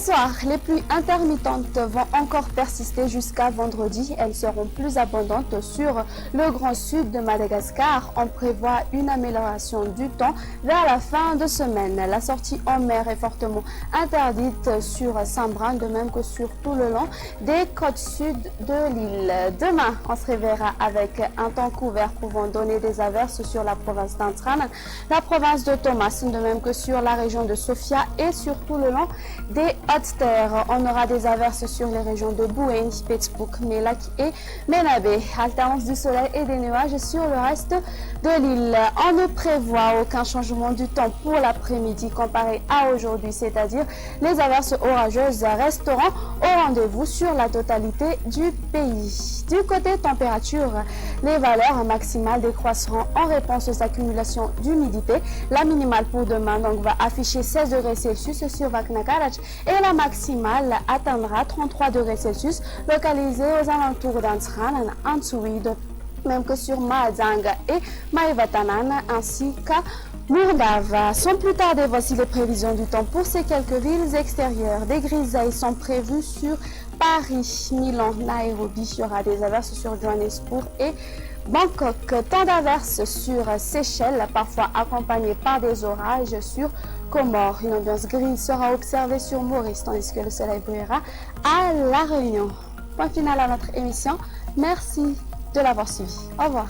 soir, les pluies intermittentes vont encore persister jusqu'à vendredi. Elles seront plus abondantes sur le grand sud de Madagascar. On prévoit une amélioration du temps vers la fin de semaine. La sortie en mer est fortement interdite sur Saint-Brin, de même que sur tout le long des côtes sud de l'île. Demain, on se réveillera avec un temps couvert pouvant donner des averses sur la province d'Antran, la province de Thomas, de même que sur la région de Sofia et sur tout le long des Hautes-Terres. On aura des averses sur les régions de Bouéni, Petsbouk, Mélak et Ménabé. Alternance du soleil et des nuages sur le reste de l'île. On ne prévoit aucun changement du temps pour l'après-midi comparé à aujourd'hui, c'est-à-dire les averses orageuses resteront au rendez-vous sur la totalité du pays. Du côté température, les valeurs maximales décroîtront en réponse aux accumulations d'humidité. La minimale pour demain donc, va afficher 16 degrés Celsius sur Vaknakarach et la maximale atteindra 33 degrés Celsius localisée aux alentours d'Antran, Antsuid, même que sur Mahajanga et Maïvatanan ainsi qu'à Mourdava. Sans plus tarder, voici les prévisions du temps pour ces quelques villes extérieures. Des grisailles sont prévues sur Paris, Milan, Nairobi. Il y aura des averses sur Johannesburg et Bangkok. Temps d'averses sur Seychelles, parfois accompagnées par des orages sur Comores. Une ambiance grise sera observée sur Maurice, tandis que le soleil brillera à La Réunion. Point final à notre émission. Merci de l'avoir suivi. Au revoir.